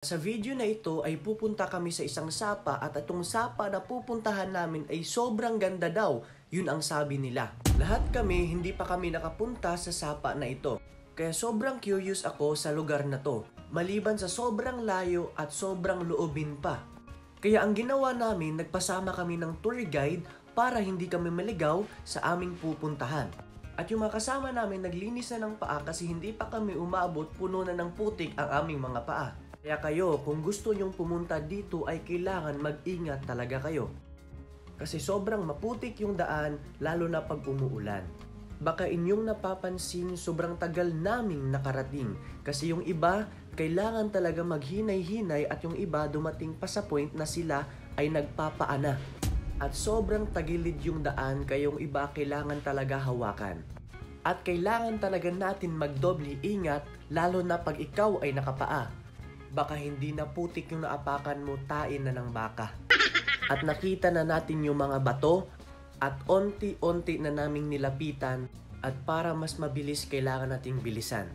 Sa video na ito ay pupunta kami sa isang sapa at itong sapa na pupuntahan namin ay sobrang ganda daw. Yun ang sabi nila. Lahat kami hindi pa kami nakapunta sa sapa na ito. Kaya sobrang curious ako sa lugar na to. Maliban sa sobrang layo at sobrang loobin pa. Kaya ang ginawa namin, nagpasama kami ng tour guide para hindi kami maligaw sa aming pupuntahan. At yung mga kasama namin naglinis na ng paa kasi hindi pa kami umabot, puno na ng putik ang aming mga paa. Kaya kayo, kung gusto nyong pumunta dito ay kailangan mag-ingat talaga kayo. Kasi sobrang maputik yung daan, lalo na pag umuulan. Baka inyong napapansin, sobrang tagal naming nakarating. Kasi yung iba, kailangan talaga maghinay-hinay at yung iba dumating pa sa point na sila ay nagpapaana. At sobrang tagilid yung daan, kaya yung iba kailangan talaga hawakan. At kailangan talaga natin magdoble ingat, lalo na pag ikaw ay nakapaa. Baka hindi na putik yung naapakan mo, tain na ng baka. At nakita na natin yung mga bato at onti-onti na naming nilapitan at para mas mabilis kailangan nating bilisan.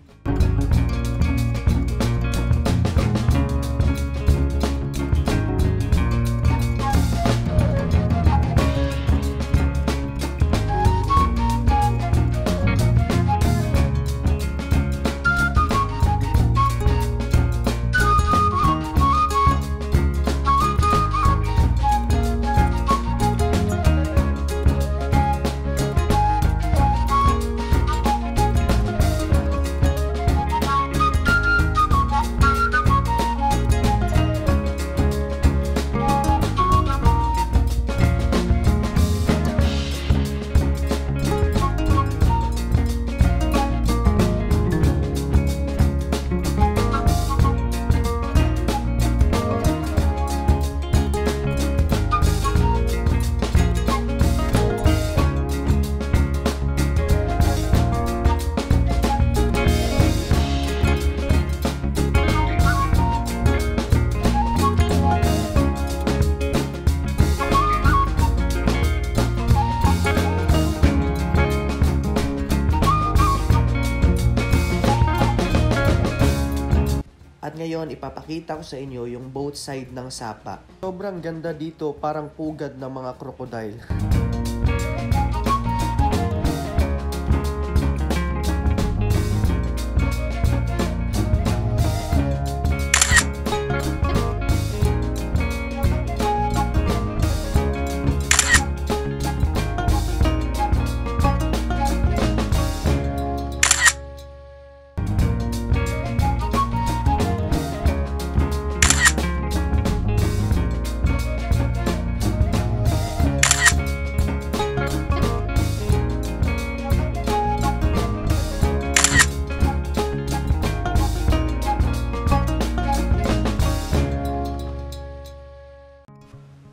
At ngayon, ipapakita ko sa inyo yung both side ng sapa. Sobrang ganda dito, parang pugad ng mga crocodile.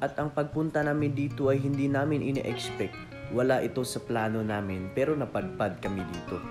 At ang pagpunta namin dito ay hindi namin ine-expect. Wala ito sa plano namin, pero napadpad kami dito.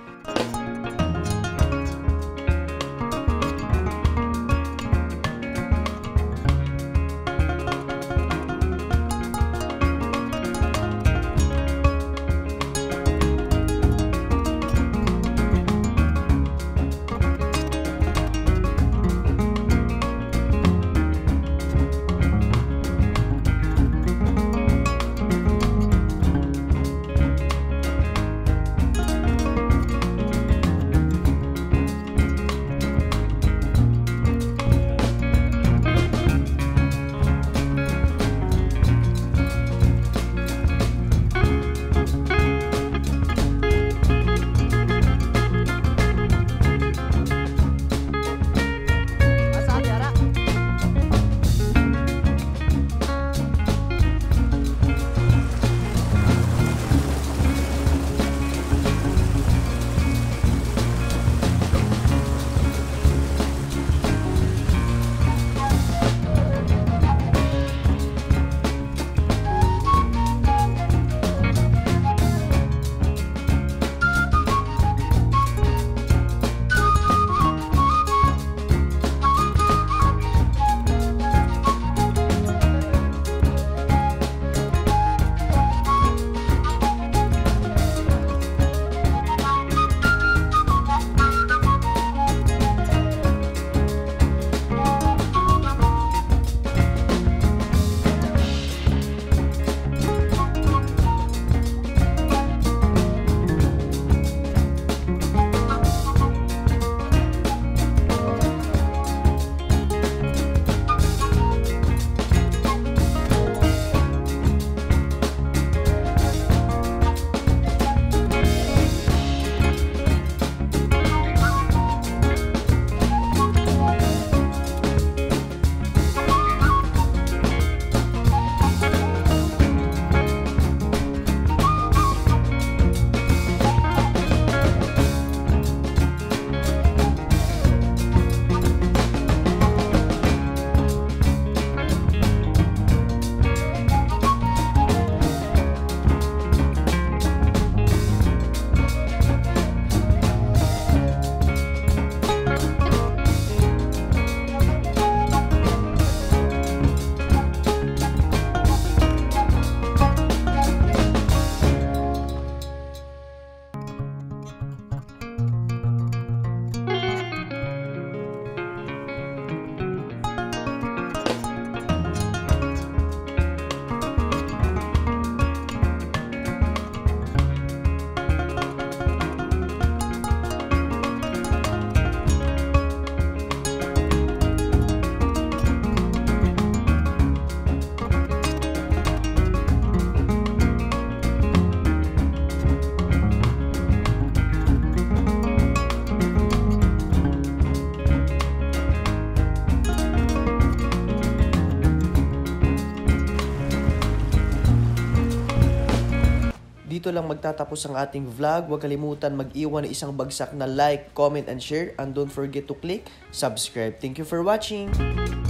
dito lang magtatapos ang ating vlog. Huwag kalimutan mag-iwan ng isang bagsak na like, comment, and share. And don't forget to click subscribe. Thank you for watching!